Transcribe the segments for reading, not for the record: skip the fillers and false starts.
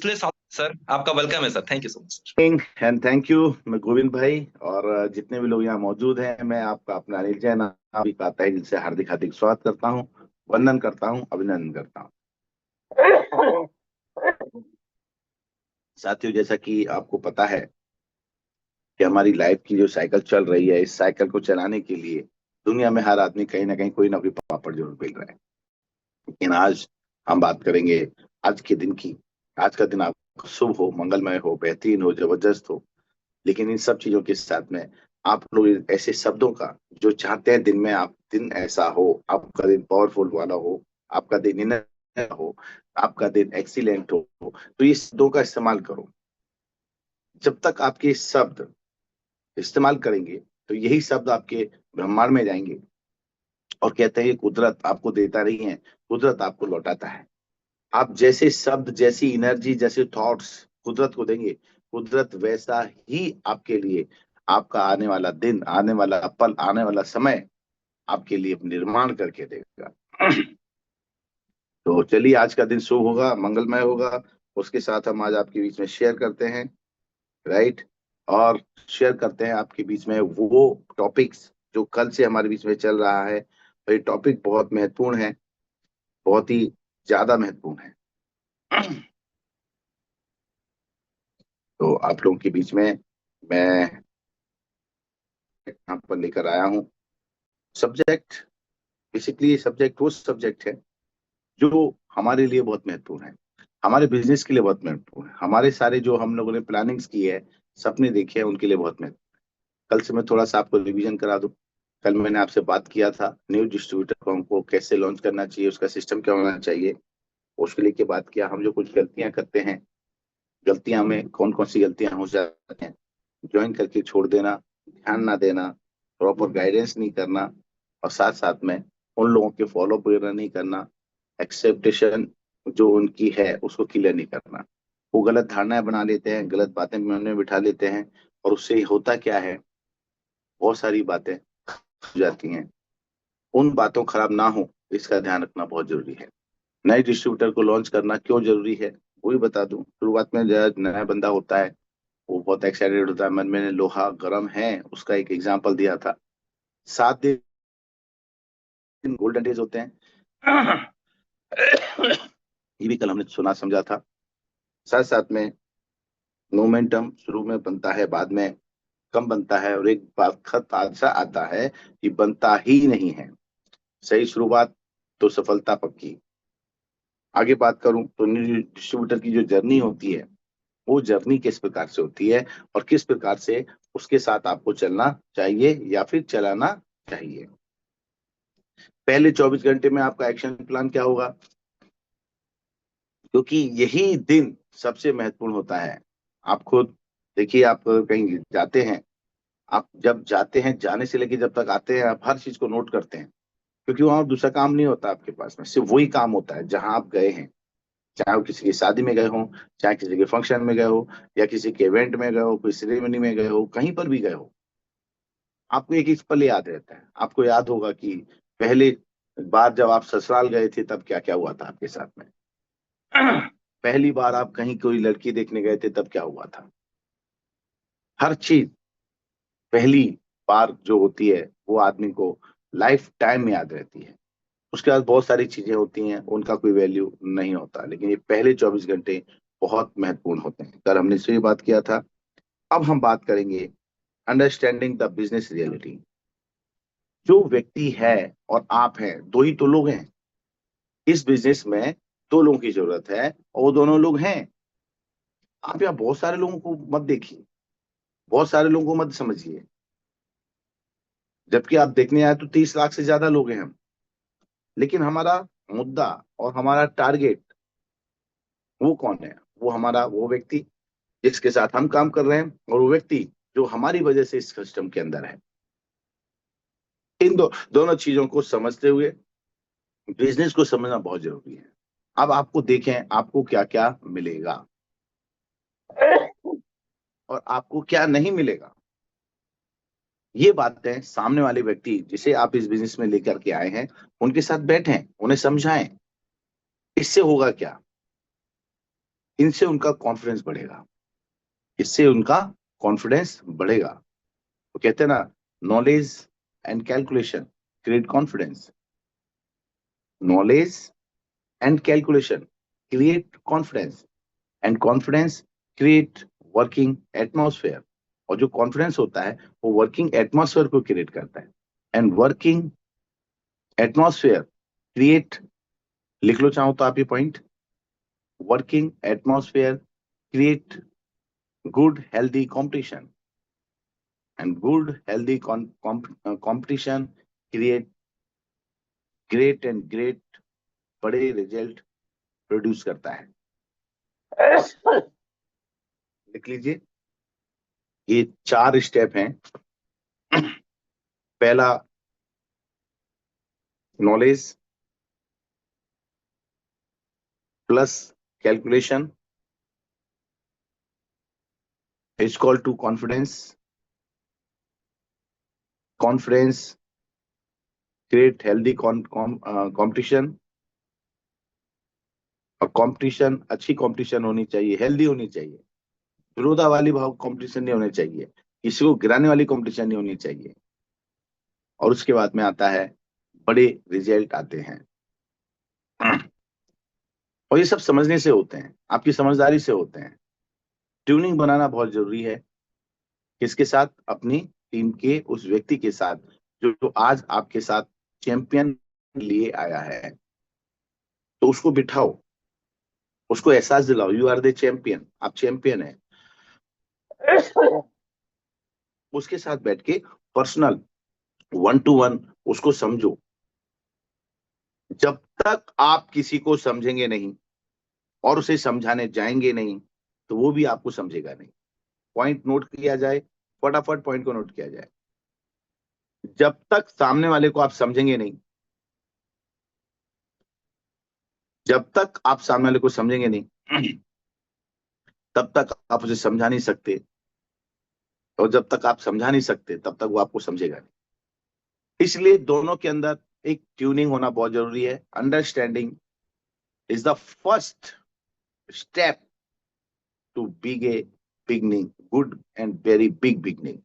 पिछले साल सर, आपका वेलकम है sir. Thank you so much. And thank you. मैं गोविंद भाई और जितने भी लोग यहाँ मौजूद हैं, मैं आपका अपना अनिल जैन आप का तहे दिल से हार्दिक हार्दिक स्वागत करता हूँ, वंदन करता हूँ, अभिनंदन करता हूँ। साथियों, जैसा कि आपको पता है कि हमारी लाइफ की जो साइकिल चल रही है, इस साइकिल को चलाने के लिए दुनिया में हर आदमी कहीं ना कहीं कोई ना कोई पापड़ जरूर बेल रहा है। लेकिन आज हम बात करेंगे आज के दिन की। आज का दिन आपका शुभ हो, मंगलमय हो, बेहतरीन हो, जबरदस्त हो। लेकिन इन सब चीजों के साथ में आप लोग ऐसे शब्दों का जो चाहते हैं दिन में आप दिन ऐसा हो, आपका दिन पावरफुल वाला हो, आपका दिन इनर हो, आपका दिन एक्सीलेंट हो, तो ये शब्दों का इस्तेमाल करो। जब तक आपके शब्द इस्तेमाल करेंगे तो यही शब्द आपके ब्रह्मांड में जाएंगे और कहते हैं कि कुदरत आपको देता नहीं है, कुदरत आपको लौटाता है। आप जैसे शब्द, जैसी एनर्जी, जैसे थॉट्स कुदरत को देंगे, कुदरत वैसा ही आपके लिए आपका आने वाला दिन, आने वाला पल, आने वाला समय आपके लिए निर्माण करके देगा। तो चलिए, आज का दिन शुभ होगा, मंगलमय होगा। उसके साथ हम आज आपके बीच में शेयर करते हैं, राइट। और शेयर करते हैं आपके बीच में वो टॉपिक्स जो कल से हमारे बीच में चल रहा है। और ये टॉपिक बहुत महत्वपूर्ण है, बहुत ही ज्यादा महत्वपूर्ण है। तो आप लोगों के बीच में मैं यहाँ पर लेकर आया हूँ सब्जेक्ट। बेसिकली ये सब्जेक्ट वो सब्जेक्ट है जो हमारे लिए बहुत महत्वपूर्ण है, हमारे बिजनेस के लिए बहुत महत्वपूर्ण है, हमारे सारे जो हम लोगों ने प्लानिंग्स की है, सपने देखे हैं, उनके लिए बहुत महत्वपूर्ण है। कल से मैं थोड़ा सा आपको रिवीजन करा दूं। कल मैंने आपसे बात किया था न्यू डिस्ट्रीब्यूटर को हमको कैसे लॉन्च करना चाहिए, उसका सिस्टम क्या होना चाहिए। उसके लिए बात किया, हम जो कुछ गलतियां करते हैं, गलतियां में कौन कौन सी गलतियां हो जाती हैं। ज्वाइन करके छोड़ देना, ध्यान ना देना, प्रॉपर गाइडेंस नहीं करना, और साथ साथ में उन लोगों के फॉलो वगैरह नहीं करना, एक्सेप्टेशन जो उनकी है उसको क्लियर नहीं करना। वो गलत धारणाएं बना लेते हैं, गलत बातें मन में बिठा लेते हैं, और उससे होता क्या है, बहुत सारी बातें हो जाती हैं। उन बातों खराब ना हो, इसका ध्यान रखना बहुत जरूरी है। नए डिस्ट्रीब्यूटर को लॉन्च करना क्यों जरूरी है वो भी बता दूं। शुरुआत में जब नया बंदा होता है, वो बहुत एक्साइटेड होता है, मन में लोहा गर्म है, उसका एक एग्जांपल दिया था। 7 दिन गोल्डन डेज होते हैं। ये भी कल हमने सुना समझा था। साथ साथ में मोमेंटम शुरू में बनता है, बाद में कम बनता है, और एक वक्त ऐसा आता है कि बनता ही नहीं है। सही शुरुआत तो सफलता पक्की। आगे बात करूं तो डिस्ट्रीब्यूटर की जो जर्नी होती है, वो जर्नी किस प्रकार से होती है और किस प्रकार से उसके साथ आपको चलना चाहिए या फिर चलाना चाहिए। पहले 24 घंटे में आपका एक्शन प्लान क्या होगा, क्योंकि यही दिन सबसे महत्वपूर्ण होता है। आप खुद देखिए, आप कहीं जाते हैं, आप जब जाते हैं, जाने से लेके जब तक आते हैं, आप हर चीज को नोट करते हैं, क्योंकि वहां दूसरा काम नहीं होता आपके पास में, सिर्फ वही काम होता है जहां आप गए हैं। चाहे वो किसी की शादी में गए हो, चाहे किसी के फंक्शन में गए हो, या किसी के इवेंट में गए हो, कोई सेरेमनी में गए हो, कहीं पर भी गए हो, आपको एक एक पल याद रहता है। आपको याद होगा कि पहले बार जब आप ससुराल गए थे तब क्या क्या हुआ था आपके साथ में। पहली बार आप कहीं कोई लड़की देखने गए थे तब क्या हुआ था। हर चीज पहली बार जो होती है वो आदमी को लाइफ टाइम में याद रहती है। उसके बाद बहुत सारी चीजें होती हैं, उनका कोई वैल्यू नहीं होता, लेकिन ये पहले 24 घंटे बहुत महत्वपूर्ण होते हैं। कल हमने इससे भी बात किया था। अब हम बात करेंगे अंडरस्टैंडिंग द बिजनेस रियलिटी। जो व्यक्ति है और आप हैं, दो ही तो लोग हैं इस बिजनेस में। दो लोगों की जरूरत है और वो दोनों लोग हैं। आप यहाँ बहुत सारे लोगों को मत देखिए, बहुत सारे लोगों को मत समझिए। जबकि आप देखने आए तो 30 लाख से ज्यादा लोग हैं हम। लेकिन हमारा मुद्दा और हमारा टारगेट वो कौन है, वो हमारा वो व्यक्ति जिसके साथ हम काम कर रहे हैं, और वो व्यक्ति जो हमारी वजह से इस सिस्टम के अंदर है। इन दोनों चीजों को समझते हुए बिजनेस को समझना बहुत जरूरी है। अब आपको देखें आपको क्या क्या मिलेगा और आपको क्या नहीं मिलेगा। ये बातें सामने वाले व्यक्ति जिसे आप इस बिजनेस में लेकर के आए हैं, उनके साथ बैठें, उन्हें समझाएं। इससे होगा क्या, इनसे उनका कॉन्फिडेंस बढ़ेगा, इससे उनका कॉन्फिडेंस बढ़ेगा। तो कहते हैं ना, knowledge and calculation create confidence, knowledge and calculation create confidence, and confidence create working atmosphere. और जो कॉन्फिडेंस होता है वो वर्किंग एटमॉस्फेयर को क्रिएट करता है, एंड वर्किंग एटमॉस्फेयर क्रिएट, लिख लो चाहो तो आप ये point, working atmosphere create good healthy competition, and good healthy competition create great and great, बड़े रिजल्ट प्रोड्यूस करता है। लिख लीजिए, ये 4 स्टेप हैं। पहला knowledge plus calculation is equal to confidence, confidence create healthy competition, और कंपटीशन अच्छी कंपटीशन होनी चाहिए, हेल्दी होनी चाहिए, विरोधा वाली भाव कंपटीशन नहीं होनी चाहिए, किसी को गिराने वाली कंपटीशन नहीं होनी चाहिए। और उसके बाद में आता है बड़े रिजल्ट आते हैं। और ये सब समझने से होते हैं, आपकी समझदारी से होते हैं। ट्यूनिंग बनाना बहुत जरूरी है, किसके साथ? अपनी टीम के उस व्यक्ति के साथ जो आज आपके साथ चैंपियन लिए आया है। तो उसको बिठाओ, उसको एहसास दिलाओ, यू आर द चैंपियन, आप चैंपियन है। उसके साथ बैठ के पर्सनल 1 to 1 उसको समझो। जब तक आप किसी को समझेंगे नहीं और उसे समझाने जाएंगे नहीं, तो वो भी आपको समझेगा नहीं। पॉइंट नोट किया जाए, फटाफट पॉइंट को नोट किया जाए। जब तक सामने वाले को आप समझेंगे नहीं, जब तक आप सामने वाले को समझेंगे नहीं, तब तक आप उसे समझा नहीं सकते, और जब तक आप समझा नहीं सकते तब तक वो आपको समझेगा नहीं। इसलिए दोनों के अंदर एक ट्यूनिंग होना बहुत जरूरी है। Understanding is the first step to big a beginning, good and very big beginning.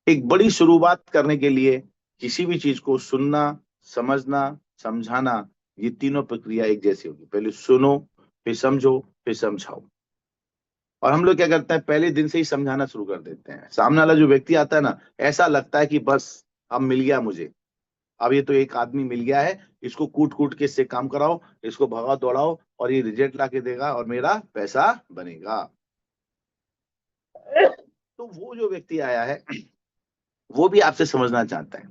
एक बड़ी शुरुआत करने के लिए किसी भी चीज को सुनना, समझना, समझाना, ये तीनों प्रक्रिया एक जैसी होगी। पहले सुनो, फिर समझो, फिर समझाओ। और हम लोग क्या करते हैं, पहले दिन से ही समझाना शुरू कर देते हैं। सामने वाला जो व्यक्ति आता है ना, ऐसा लगता है कि बस अब मिल गया मुझे, अब ये तो एक आदमी मिल गया है, इसको कूट कूट के इससे काम कराओ, इसको भगाओ दौड़ाओ, और ये रिजल्ट ला के देगा और मेरा पैसा बनेगा। तो वो जो व्यक्ति आया है वो भी आपसे समझना चाहता है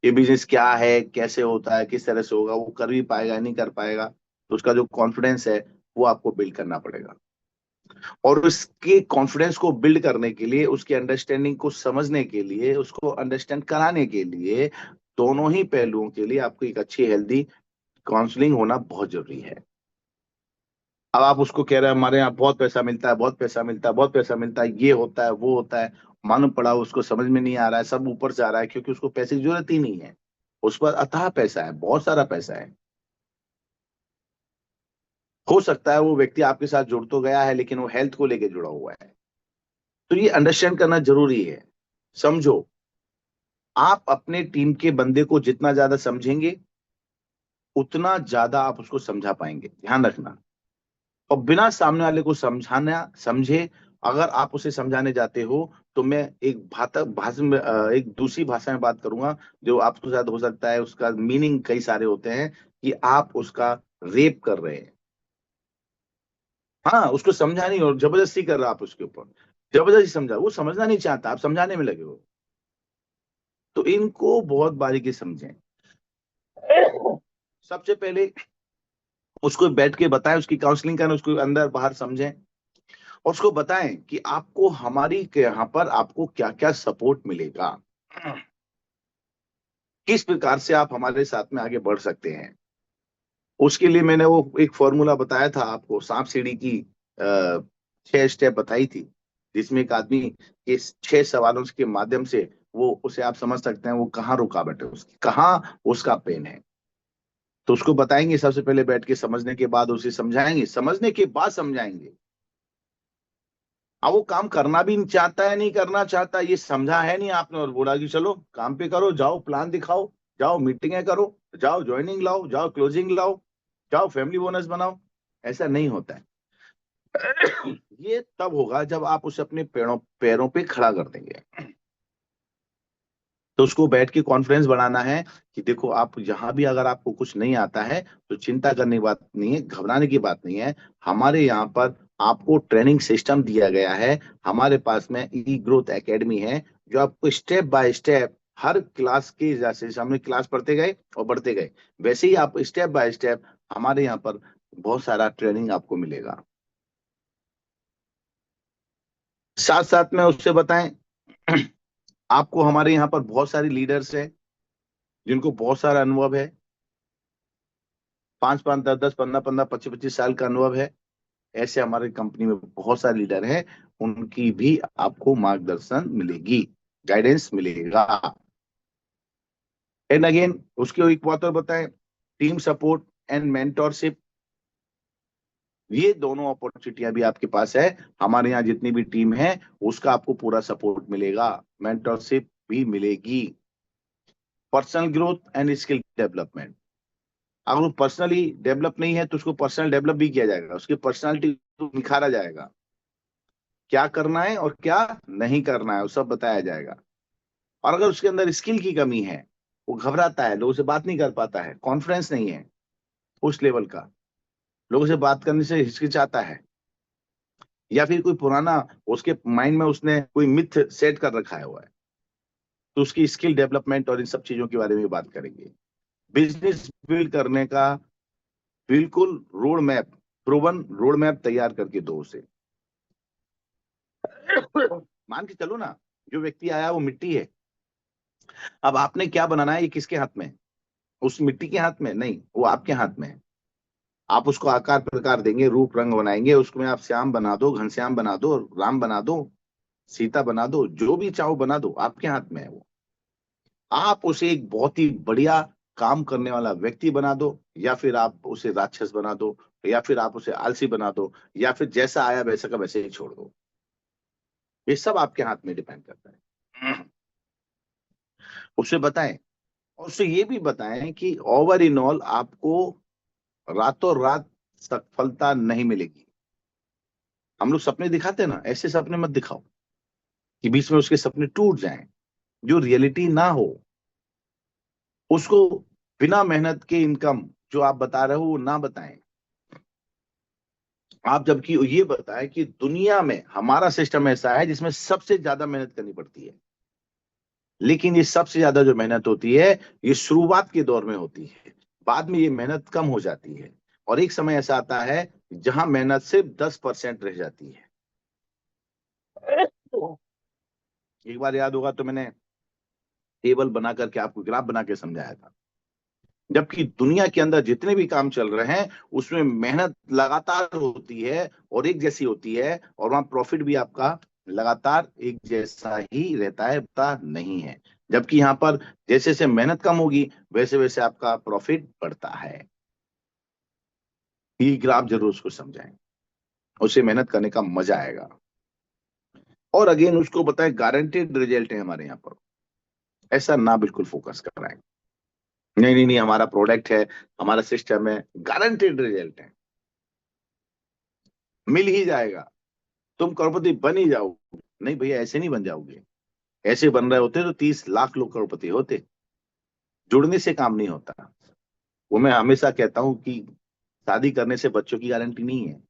ये बिजनेस क्या है, कैसे होता है, किस तरह से होगा, वो कर भी पाएगा नहीं कर पाएगा। तो उसका जो कॉन्फिडेंस है वो आपको बिल्ड करना पड़ेगा। और उसके कॉन्फिडेंस को बिल्ड करने के लिए, उसकी अंडरस्टैंडिंग को समझने के लिए, उसको अंडरस्टैंड कराने के लिए, दोनों ही पहलुओं के लिए आपको एक अच्छी हेल्दी काउंसलिंग होना बहुत जरूरी है। अब आप उसको कह रहे हैं हमारे यहाँ बहुत पैसा मिलता है, बहुत पैसा मिलता है, बहुत पैसा मिलता है, ये होता है वो होता है, मालूम पड़ा उसको समझ में नहीं आ रहा है, सब ऊपर से आ रहा है, क्योंकि उसको पैसे की जरूरत ही नहीं है। उस पर अथाह पैसा है, बहुत सारा पैसा है। हो सकता है वो व्यक्ति आपके साथ जुड़ तो गया है, लेकिन वो हेल्थ को लेके जुड़ा हुआ है। तो ये अंडरस्टैंड करना जरूरी है। समझो, आप अपने टीम के बंदे को जितना ज्यादा समझेंगे उतना ज्यादा आप उसको समझा पाएंगे, ध्यान रखना। और बिना सामने वाले को समझाना समझे अगर आप उसे समझाने जाते हो, तो मैं एक भाषा में एक दूसरी भाषा में बात करूंगा, जो आपको शायद हो सकता है उसका मीनिंग कई सारे होते हैं, कि आप उसका रेप कर रहे हैं। हाँ, उसको समझा नहीं और जबरदस्ती कर रहा आप उसके ऊपर, जबरदस्ती समझा, वो समझना नहीं चाहता, आप समझाने में लगे हो। तो इनको बहुत बारीकी समझें। सबसे पहले उसको बैठ के बताएं, उसकी काउंसलिंग करें, उसको अंदर बाहर समझें, और उसको बताएं कि आपको हमारी के यहाँ पर आपको क्या क्या सपोर्ट मिलेगा, किस प्रकार से आप हमारे साथ में आगे बढ़ सकते हैं। उसके लिए मैंने वो एक फॉर्मूला बताया था आपको, सांप सीढ़ी की 6 स्टेप बताई थी, जिसमें एक आदमी के 6 सवालों के माध्यम से वो उसे आप समझ सकते हैं वो कहाँ रुकावट है उसकी, कहाँ उसका पेन है। तो उसको बताएंगे सबसे पहले बैठ के, समझने के बाद उसे समझाएंगे, समझने के बाद समझाएंगे। अब वो काम करना भी नहीं चाहता है, नहीं करना चाहता, ये समझा है नहीं आपने और बोला कि चलो काम पे करो, जाओ प्लान दिखाओ, जाओ मीटिंगें करो, जाओ ज्वाइनिंग लाओ, जाओ क्लोजिंग लाओ, जाओ फैमिली बोनस बनाओ। ऐसा नहीं होता है। ये तब होगा जब आप उसे अपने पैरों पैरों पे खड़ा कर देंगे। तो उसको बैठ के कॉन्फ्रेंस बनाना है कि देखो आप यहाँ भी अगर आपको कुछ नहीं आता है तो चिंता करने की बात नहीं है, घबराने की बात नहीं है। हमारे यहाँ पर आपको ट्रेनिंग सिस्टम दिया गया है। हमारे पास में ई ग्रोथ एकेडमी है, जो आपको step by step her class के, जैसे हमने क्लास पढ़ते गए और बढ़ते गए, वैसे ही आप स्टेप बाय स्टेप हमारे यहाँ पर बहुत सारा ट्रेनिंग आपको मिलेगा। साथ साथ में उससे बताएं, आपको हमारे यहाँ पर बहुत सारी लीडर्स हैं जिनको बहुत सारा अनुभव है, 5 5 10 10 15 15 25 25 साल का अनुभव है। ऐसे हमारी कंपनी में बहुत सारे लीडर हैं, उनकी भी आपको मार्गदर्शन मिलेगी, गाइडेंस मिलेगा। एंड अगेन उसके एक बात और बताएं, टीम सपोर्ट एंड मेंटोरशिप, ये दोनों अपॉर्चुनिटियां भी आपके पास है। हमारे यहाँ जितनी भी टीम है उसका आपको पूरा सपोर्ट मिलेगा, मेंटोरशिप भी मिलेगी। Personal growth and skill development, अगर वो पर्सनली डेवलप नहीं है तो उसको पर्सनल डेवलप भी किया जाएगा, उसकी पर्सनालिटी को निखारा जाएगा, क्या करना है और क्या नहीं करना है वो सब बताया जाएगा। और अगर उसके अंदर स्किल की कमी है, वो घबराता है, लोगों से बात नहीं कर पाता है, कॉन्फिडेंस नहीं है उस लेवल का, लोगों से बात करने से हिचकिचाता है, या फिर कोई पुराना उसके माइंड में उसने कोई मिथ सेट कर रखा है हुआ है, तो उसकी स्किल डेवलपमेंट और इन सब चीजों के बारे में बात करेंगे। बिजनेस बिल्ड करने का बिल्कुल road map, proven road map तैयार करके दो उसे। मान के चलो ना, जो व्यक्ति आया वो मिट्टी है, अब आपने क्या बनाना है, ये किसके हाथ में है? उस मिट्टी के हाथ में नहीं, वो आपके हाथ में है। आप उसको आकार प्रकार देंगे, रूप रंग बनाएंगे, उसमें आप श्याम बना दो, घनश्याम बना दो, राम बना दो, सीता बना दो, जो भी चाहो बना दो, आपके हाथ में है वो। आप उसे एक बहुत ही बढ़िया काम करने वाला व्यक्ति बना दो, या फिर आप उसे राक्षस बना दो, या फिर आप उसे आलसी बना दो, या फिर जैसा आया वैसा का वैसे ही छोड़ दो। ये सब आपके हाथ में डिपेंड करता है। उसे बताएं, और उसे ये भी बताएं कि ओवर इन ऑल आपको रातों रात सफलता नहीं मिलेगी। हम लोग सपने दिखाते हैं ना, ऐसे सपने मत दिखाओ कि बीच में उसके सपने टूट जाएं, जो रियलिटी ना हो। उसको बिना मेहनत के इनकम जो आप बता रहे हो वो ना बताएं। आप जबकि ये बताएं कि दुनिया में हमारा सिस्टम ऐसा है जिसमें सबसे ज्यादा मेहनत करनी पड़ती है, लेकिन ये सबसे ज्यादा जो मेहनत होती है ये शुरुआत के दौर में होती है, बाद में ये मेहनत कम हो जाती है, और एक समय ऐसा आता है जहां मेहनत सिर्फ 10% रह जाती है। एक बार याद होगा तो मैंने टेबल बना करके आपको ग्राफ बना के समझाया था, जबकि दुनिया के अंदर जितने भी काम चल रहे हैं उसमें मेहनत लगातार होती है और एक जैसी होती है, और वहां प्रॉफिट भी आपका लगातार एक जैसा ही रहता है, बढ़ता नहीं है। जबकि यहाँ पर जैसे जैसे मेहनत कम होगी वैसे वैसे आपका प्रॉफिट बढ़ता है। ये ग्राफ जरूर उसको समझाएं, उसे मेहनत करने का मजा आएगा। और अगेन उसको बताएं गारंटेड रिजल्ट है हमारे यहाँ पर, ऐसा ना बिल्कुल फोकस कराएं, नहीं नहीं नहीं हमारा प्रोडक्ट है, हमारा सिस्टम है, गारंटेड रिजल्ट है, मिल ही जाएगा, तुम करोड़पति बन ही जाओगे। नहीं भैया, ऐसे नहीं बन जाओगे। ऐसे बन रहे होते तो 30 लाख लोग करोड़पति होते। जुड़ने से काम नहीं होता। वो मैं हमेशा कहता हूं कि शादी करने से बच्चों की गारंटी नहीं है।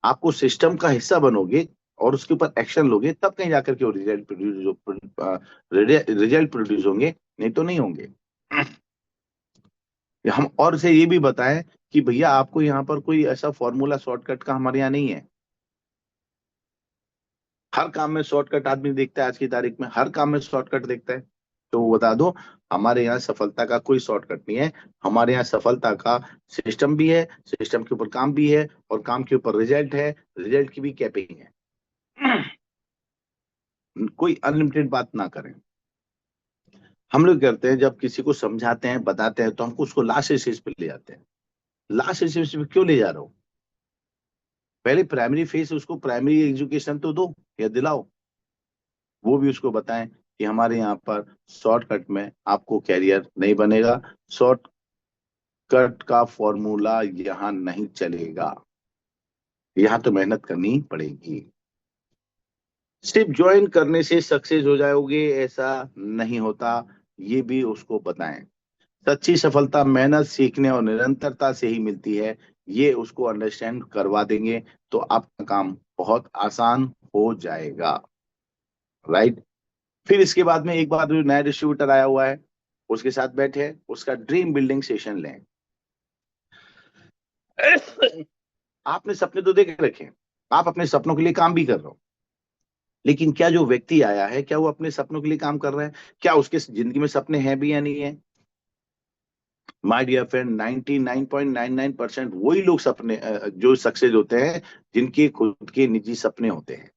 आपको सिस्टम का हिस्सा बनोगे और उसके ऊपर एक्शन लोगे, तब कहीं जाकर के वो रिजल्ट प्रोड्यूस होंगे, नहीं तो नहीं होंगे। हम और से ये भी बताएं कि भैया आपको यहाँ पर कोई ऐसा फॉर्मूला शॉर्टकट का हमारे यहाँ नहीं है। हर काम में शॉर्टकट आदमी देखता है, आज की तारीख में हर काम में शॉर्टकट देखता है। तो वो बता दो, हमारे यहाँ सफलता का कोई शॉर्टकट नहीं है। हमारे यहाँ सफलता का सिस्टम भी है, सिस्टम के ऊपर काम भी है, और काम के ऊपर रिजल्ट है, रिजल्ट की भी कैपिंग है। कोई अनलिमिटेड बात ना करें। हम लोग करते हैं जब किसी को समझाते हैं बताते हैं तो हमको उसको लास्ट स्टेज पे ले जाते हैं। लास्ट स्टेज पे क्यों ले जा रहा हूँ? पहले प्राइमरी फेज उसको प्राइमरी एजुकेशन तो दो या दिलाओ। वो भी उसको बताएं कि हमारे यहाँ पर शॉर्टकट में आपको कैरियर नहीं बनेगा, शॉर्टकट का फॉर्मूला यहाँ नहीं चलेगा, यहाँ तो मेहनत करनी पड़ेगी। सिर्फ ज्वाइन करने से सक्सेस हो जाओगे ऐसा नहीं होता, ये भी उसको बताएं। सच्ची सफलता मेहनत, सीखने और निरंतरता से ही मिलती है, ये उसको अंडरस्टैंड करवा देंगे तो आपका काम बहुत आसान हो जाएगा। राइट। फिर इसके बाद में एक बार जो नया डिस्ट्रीब्यूटर आया हुआ है उसके साथ बैठे, उसका ड्रीम बिल्डिंग सेशन लें। आपने सपने तो देख रखे हैं, आप अपने सपनों के लिए काम भी कर रहे हो, लेकिन क्या जो व्यक्ति आया है क्या वो अपने सपनों के लिए काम कर रहा है? क्या उसके जिंदगी में सपने हैं भी या नहीं है? माय डियर फ्रेंड, 99.99% वही लोग सपने जो सक्सेस होते हैं जिनके खुद के निजी सपने होते हैं,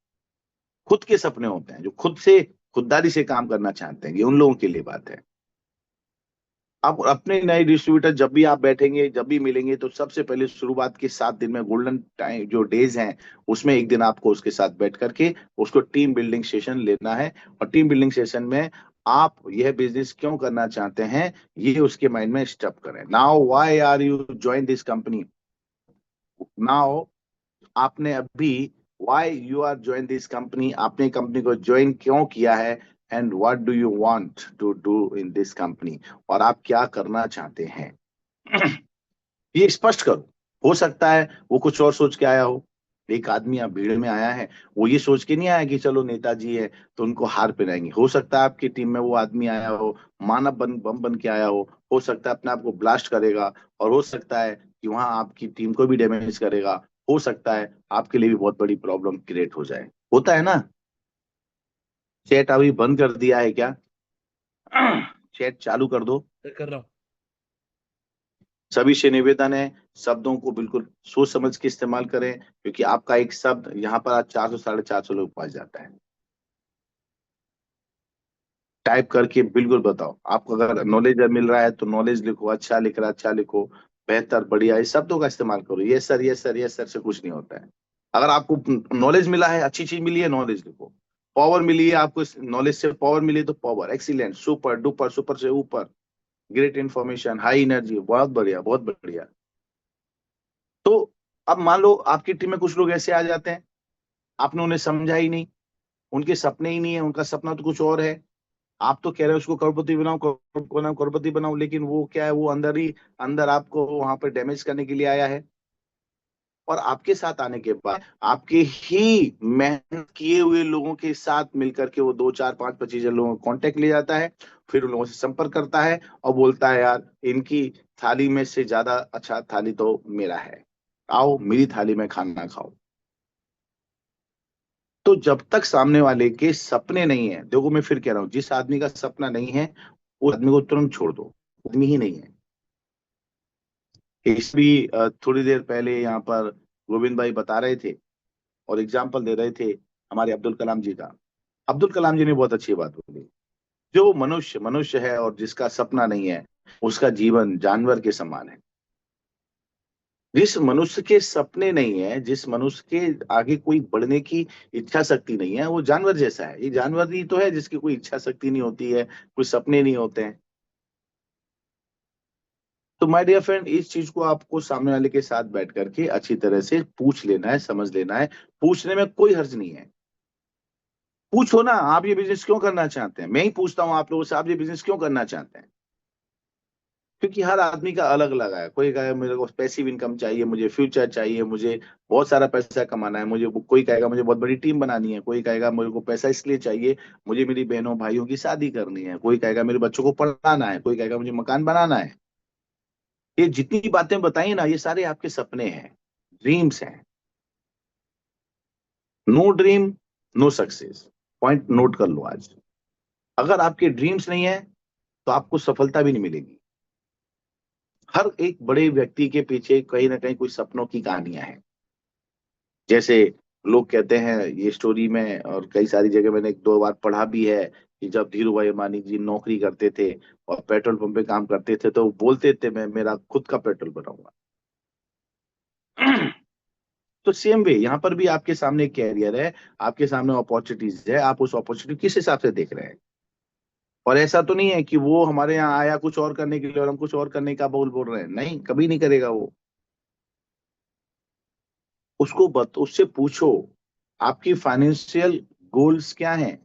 खुद के सपने होते हैं, जो खुद से खुददारी से काम करना चाहते हैं, ये उन लोगों के लिए बात है। अब अपने नए डिस्ट्रीब्यूटर जब भी आप बैठेंगे, जब भी मिलेंगे, तो सबसे पहले शुरुआत के 7 दिन में गोल्डन टाइम जो डेज हैं उसमें एक दिन आपको उसके साथ बैठ करके उसको टीम बिल्डिंग सेशन लेना है। और टीम बिल्डिंग सेशन में आप यह बिजनेस क्यों करना चाहते हैं ये उसके माइंड में स्टफ करें। Now why are you join this company? Now आपने अभी why you are join this company, आपने कंपनी को ज्वाइन क्यों किया है? And what do you want to do in this company, और आप क्या करना चाहते हैं? ये स्पष्ट करो। हो सकता है वो कुछ और सोच के आया हो। एक आदमी आप भीड़ में आया है, वो ये सोच के नहीं आया कि चलो नेताजी है तो उनको हार पहनाएंगे। हो सकता है आपकी टीम में वो आदमी आया हो मानव बम बन के आया हो सकता है अपने आप को ब्लास्ट करेगा, और हो सकता है कि वहां आपकी टीम को भी डैमेज करेगा। हो सकता है आपके लिए भी बहुत बड़ी प्रॉब्लम क्रिएट हो जाए। होता है ना? चैट अभी बंद कर दिया है क्या? चैट चालू कर दो। कर रहा हूँ। सभी से निवेदन है, शब्दों को बिल्कुल सोच समझ के इस्तेमाल करें, क्योंकि आपका एक शब्द यहाँ पर आज 400 450 लोग पास जाता है। टाइप करके बिल्कुल बताओ। आपको अगर नॉलेज मिल रहा है तो नॉलेज लिखो, अच्छा लिख रहा है अच्छा लिखो, बेहतर बढ़िया, इस शब्दों का इस्तेमाल करो। Yes sir yes sir yes sir से कुछ नहीं होता है। अगर आपको नॉलेज मिला है, अच्छी चीज मिली है, नॉलेज लिखो। पावर मिली है आपको, नॉलेज से पावर मिली तो power, excellent, super duper, super से ऊपर, ग्रेट इंफॉर्मेशन, हाई एनर्जी, बहुत बढ़िया बहुत बढ़िया। तो अब मान लो आपकी टीम में कुछ लोग ऐसे आ जाते हैं, आपने उन्हें समझा ही नहीं, उनके सपने ही नहीं है, उनका सपना तो कुछ और है। आप तो कह रहे हो उसको करोड़पति बनाओ, बनाओ, करोड़पति बनाओ, लेकिन वो क्या है, वो अंदर ही अंदर आपको वहां पर डैमेज करने के लिए आया है। और आपके साथ आने के बाद आपके ही मेहनत किए हुए लोगों के साथ मिलकर के वो 2 4 5 25 लोगों का कांटेक्ट ले जाता है, फिर उन लोगों से संपर्क करता है और बोलता है यार इनकी थाली में से ज्यादा अच्छा थाली तो मेरा है, आओ मेरी थाली में खाना खाओ। तो जब तक सामने वाले के सपने नहीं है, देखो मैं फिर कह रहा हूँ, जिस आदमी का सपना नहीं है उस आदमी को तुरंत छोड़ दो, आदमी ही नहीं है। इस भी थोड़ी देर पहले यहाँ पर गोविंद भाई बता रहे थे और एग्जाम्पल दे रहे थे हमारे अब्दुल कलाम जी का। अब्दुल कलाम जी ने बहुत अच्छी बात बोली, जो मनुष्य मनुष्य है और जिसका सपना नहीं है उसका जीवन जानवर के समान है। जिस मनुष्य के सपने नहीं है, जिस मनुष्य के आगे कोई बढ़ने की इच्छा शक्ति नहीं है, वो जानवर जैसा है। ये जानवर ही तो है जिसकी कोई इच्छा शक्ति नहीं होती है, कोई सपने नहीं होते हैं। तो माय डियर फ्रेंड, इस चीज को आपको सामने वाले के साथ बैठ करके अच्छी तरह से पूछ लेना है, समझ लेना है। पूछने में कोई हर्ज नहीं है। पूछो ना, आप ये बिजनेस क्यों करना चाहते हैं? मैं ही पूछता हूँ आप लोगों से, आप ये बिजनेस क्यों करना चाहते हैं? क्योंकि हर आदमी का अलग अलग है। कोई कहेगा मेरे को पैसिव इनकम चाहिए, मुझे फ्यूचर चाहिए, मुझे बहुत सारा पैसा कमाना है, मुझे कोई कहेगा मुझे बहुत बड़ी टीम बनानी है, कोई कहेगा मेरे को पैसा इसलिए चाहिए मुझे मेरी बहनों भाइयों की शादी करनी है, कोई कहेगा मेरे बच्चों को पढ़ाना है, कोई कहेगा मुझे मकान बनाना है। ये जितनी बातें बताई ना, ये सारे आपके सपने हैं, ड्रीम्स हैं। No dream no success, point note कर लो आज। अगर आपके ड्रीम्स नहीं है तो आपको सफलता भी नहीं मिलेगी। हर एक बड़े व्यक्ति के पीछे कहीं ना कहीं कोई सपनों की कहानियां हैं। जैसे लोग कहते हैं, ये स्टोरी में और कई सारी जगह मैंने 1 2 बार पढ़ा भी है कि जब धीरू भाई अंबानी जी नौकरी करते थे और पेट्रोल पंप पे काम करते थे तो वो बोलते थे मैं मेरा खुद का पेट्रोल बनाऊंगा। तो सेम वे यहाँ पर भी आपके सामने कैरियर है, आपके सामने अपॉर्चुनिटीज है, आप उस अपॉर्चुनिटी किस हिसाब से देख रहे हैं। और ऐसा तो नहीं है कि वो हमारे यहाँ आया कुछ और करने के लिए और हम कुछ और करने का बोल बोल रहे हैं, नहीं, कभी नहीं करेगा वो। उससे पूछो आपकी फाइनेंशियल गोल्स क्या हैं,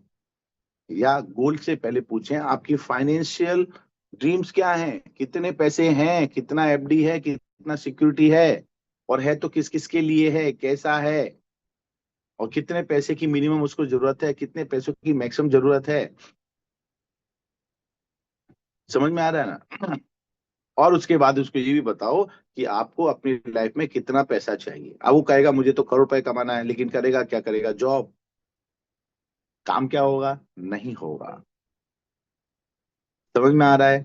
या गोल से पहले पूछें आपकी फाइनेंशियल ड्रीम्स क्या हैं, कितने पैसे हैं, कितना एफडी है, कितना सिक्योरिटी है, और है तो किस किस के लिए है, कैसा है, और कितने पैसे की मिनिमम उसको जरूरत है, कितने पैसों की मैक्सिमम जरूरत है। समझ में आ रहा है ना? और उसके बाद उसको ये भी बताओ कि आपको अपनी लाइफ में कितना पैसा चाहिए। अब वो कहेगा मुझे तो करोड़ रुपए कमाना है, लेकिन करेगा क्या, करेगा जॉब, काम क्या होगा, नहीं होगा। समझ में आ रहा है?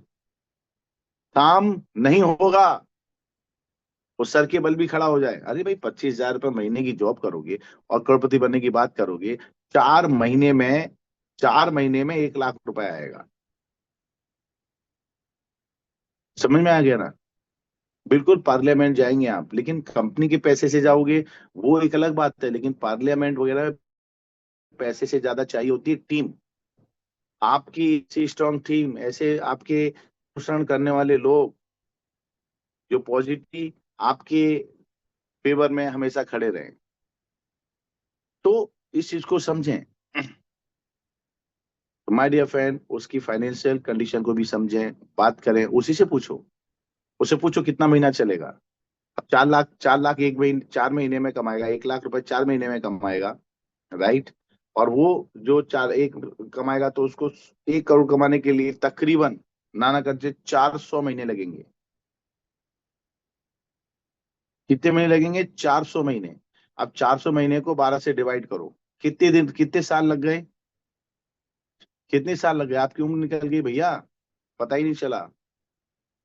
काम नहीं होगा। वो सर के बल भी खड़ा हो जाए, अरे भाई 25,000 रुपये महीने की जॉब करोगे और करोड़पति बनने की बात करोगे, 4 महीने में 4 महीने में 1 लाख रुपए आएगा। समझ में आ गया ना? बिल्कुल पार्लियामेंट जाएंगे आप, लेकिन कंपनी के पैसे से जाओगे वो एक अलग बात है, लेकिन पार्लियामेंट वगैरह में पैसे से ज्यादा चाहिए होती है टीम। आपकी ऐसी स्ट्रांग टीम, ऐसे आपके पोषण करने वाले लोग जो पॉजिटिव आपके फेवर में हमेशा खड़े रहें। तो इस चीज को समझें। माय डियर फ्रेंड, उसकी फाइनेंशियल कंडीशन को भी समझें, बात करें, उसी से पूछो। उससे पूछो कितना महीना चलेगा। अब 4 लाख, 4 लाख एक महीने, 4 महीने में कमाएगा, 1 लाख रुपए 4 महीने में कमाएगा, राइट। और वो जो चार एक कमाएगा तो उसको 1 करोड़ कमाने के लिए तकरीबन नाना करके 400 महीने लगेंगे। कितने महीने लगेंगे? 400 महीने। अब 400 महीने को 12 से डिवाइड करो, कितने दिन, कितने साल लग गए, कितने साल लग गए, आपकी उम्र निकल गई भैया, पता ही नहीं चला।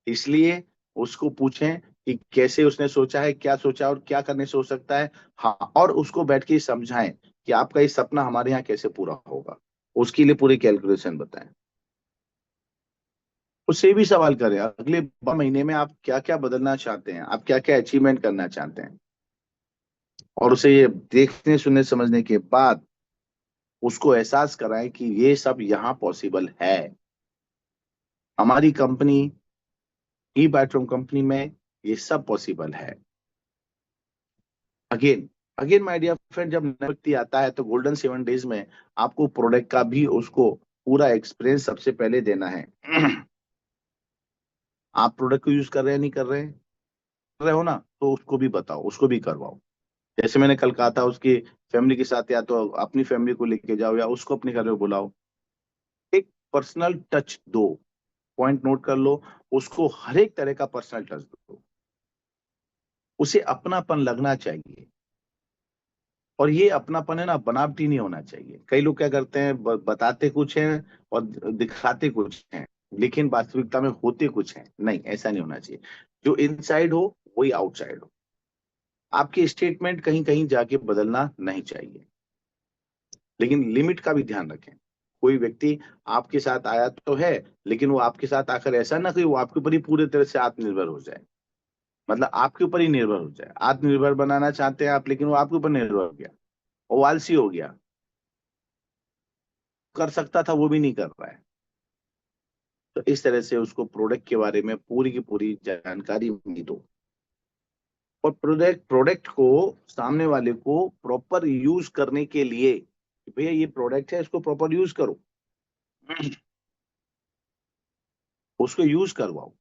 इसलिए उसको पूछें कि कैसे उसने सोचा है, क्या सोचा और क्या करने से हो सकता है। हाँ, और उसको बैठ के समझाएं कि आपका ये सपना हमारे यहाँ कैसे पूरा होगा, उसके लिए पूरी कैलकुलेशन बताएं। उससे भी सवाल करें अगले 12 महीने में आप क्या क्या बदलना चाहते हैं, आप क्या क्या अचीवमेंट करना चाहते हैं। और उसे ये देखने सुनने समझने के बाद उसको एहसास कराएं कि ये सब यहाँ पॉसिबल है। हमारी कंपनी ई बैटरूम कंपनी में ये सब पॉसिबल है। Again again my dear friend, जब नया व्यक्ति आता है तो गोल्डन 7 डेज में आपको प्रोडक्ट का भी उसको पूरा एक्सपीरियंस सबसे पहले देना है। आप प्रोडक्ट को यूज कर रहे हैं, नहीं कर रहे हैं, कर रहे हो ना, तो उसको भी बताओ, उसको भी करवाओ। जैसे मैंने कल कहा था, उसकी फैमिली के साथ, या तो अपनी फैमिली को लेके जाओ या उसको अपने घर में बुलाओ। एक पर्सनल टच दो, पॉइंट नोट कर लो, उसको हर एक तरह का पर्सनल टच दो, उसे अपनापन लगना चाहिए। और ये अपनापन है ना, बनावटी नहीं होना चाहिए। कई लोग क्या करते हैं, बताते कुछ हैं और दिखाते कुछ हैं, लेकिन वास्तविकता में होते कुछ हैं। नहीं, ऐसा नहीं होना चाहिए। जो इनसाइड हो वही आउटसाइड हो। आपकी स्टेटमेंट कहीं कहीं जाके बदलना नहीं चाहिए, लेकिन लिमिट का भी ध्यान रखें। कोई व्यक्ति आपके साथ आया तो है, लेकिन वो आपके साथ आकर ऐसा ना कि वो आपके ऊपर ही पूरी तरह से आत्मनिर्भर हो जाए, मतलब आपके ऊपर ही निर्भर हो जाए। आत्मनिर्भर बनाना चाहते हैं आप, लेकिन वो आपके ऊपर निर्भर हो गया, वो आलसी हो गया, कर सकता था वो भी नहीं कर रहा है। तो इस तरह से उसको प्रोडक्ट के बारे में पूरी की पूरी जानकारी भी दो। और प्रोडक्ट प्रोडक्ट को सामने वाले को प्रॉपर यूज करने के लिए कि भैया ये प्रोडक्ट है, इसको प्रॉपर यूज करो, उसको यूज करवाओ।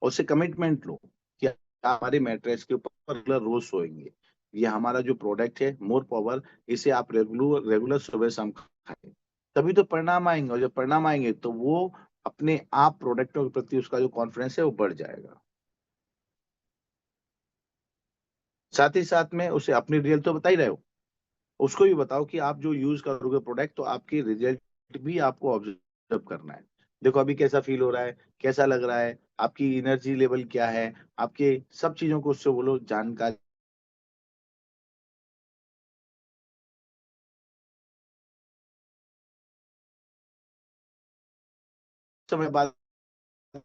उससे कमिटमेंट लो कि आप हमारे मैट्रेस के ऊपर रेगुलर रोज सोएंगे, ये हमारा जो प्रोडक्ट है मोर पावर, इसे आप रेगुलर रेगुलर सुबह शाम खाएं, तभी तो परिणाम आएंगे। और जब परिणाम आएंगे तो वो अपने आप प्रोडक्टों के प्रति उसका जो कॉन्फिडेंस है वो बढ़ जाएगा। साथ ही साथ में उसे अपनी रियल तो बता ही रहे हो, उसको भी बताओ कि आप जो यूज करोगे प्रोडक्ट, तो आपकी रिजल्ट भी आपको ऑब्जर्व करना है। देखो अभी कैसा फील हो रहा है, कैसा लग रहा है, आपकी एनर्जी लेवल क्या है, आपके सब चीजों को उससे बोलो, जानकारी समय बाद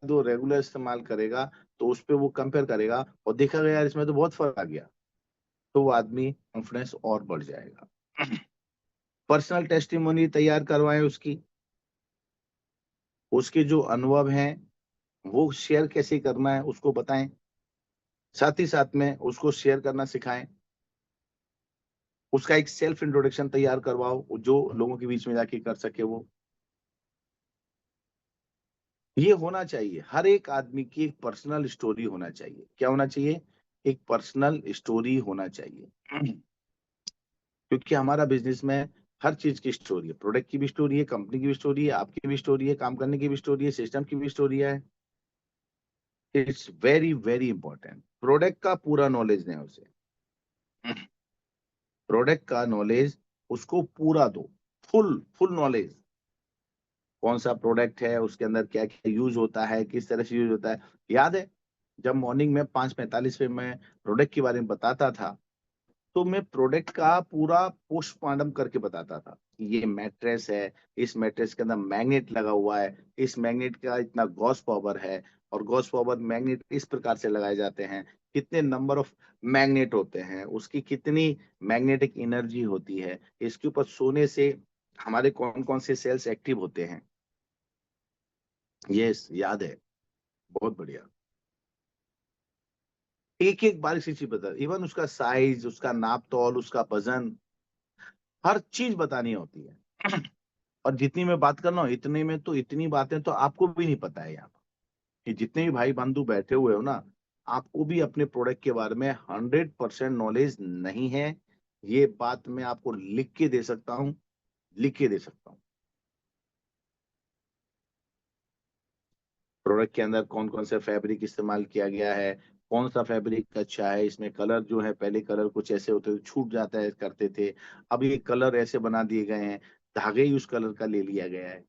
वो रेगुलर इस्तेमाल करेगा तो उस पे वो कंपेयर करेगा और देखा गया यार इसमें तो बहुत फर्क आ गया, तो वो आदमी कॉन्फिडेंस और बढ़ जाएगा। पर्सनल टेस्टिमोनी तैयार करवाएं उसकी, उसके जो अनुभव हैं वो शेयर कैसे करना है उसको बताएं, साथ ही साथ में उसको शेयर करना सिखाएं। उसका एक सेल्फ इंट्रोडक्शन तैयार करवाओ जो लोगों के बीच में जाके कर सके वो। ये होना चाहिए, हर एक आदमी की एक पर्सनल स्टोरी होना चाहिए। क्या होना चाहिए? एक पर्सनल स्टोरी होना चाहिए। क्योंकि हमारा बिजनेस में हर चीज की स्टोरी है, प्रोडक्ट की भी स्टोरी है, कंपनी की भी स्टोरी है, आपकी भी स्टोरी है, काम करने की भी स्टोरी है, सिस्टम की भी स्टोरी है। It's very very important. Product का पूरा नॉलेज दें उसे, प्रोडक्ट का नॉलेज उसको पूरा दो, फुल फुल नॉलेज। कौन सा प्रोडक्ट है, उसके अंदर क्या क्या यूज होता है, किस तरह से यूज होता है। याद है जब मॉर्निंग में 5:45 पे मैं प्रोडक्ट के बारे में बताता था, तो मैं प्रोडक्ट का पूरा पोस्टमार्टम करके बताता था कि ये मैट्रेस है, इस मैट्रेस के अंदर मैग्नेट लगा हुआ है, इस मैग्नेट का इतना गॉस पावर है, और गॉस पावर मैग्नेट इस प्रकार से लगाए जाते हैं, कितने नंबर ऑफ मैग्नेट होते हैं, उसकी कितनी मैग्नेटिक एनर्जी होती है, इसके ऊपर सोने से हमारे कौन कौन से सेल्स एक्टिव होते हैं। यस, याद है, बहुत बढ़िया। एक एक बारीक सी चीज बता, इवन उसका साइज, उसका नाप तौल, उसका वजन, हर चीज बतानी होती है। और जितनी मैं बात कर रहा हूँ इतने में तो इतनी बातें तो आपको भी नहीं पता है यहाँ पर, कि जितने भी भाई बंधु बैठे हुए हो ना, आपको भी अपने प्रोडक्ट के बारे में 100% नॉलेज नहीं है। ये बात मैं आपको लिख के दे सकता हूँ, लिख के दे सकता हूँ। प्रोडक्ट के अंदर कौन कौन सा फैब्रिक इस्तेमाल किया गया है, कौन सा फैब्रिक अच्छा है, इसमें कलर जो है, पहले कलर कुछ ऐसे होते थे छूट जाता है करते थे, अब ये कलर ऐसे बना दिए गए हैं, धागे ही उस कलर का ले लिया गया है,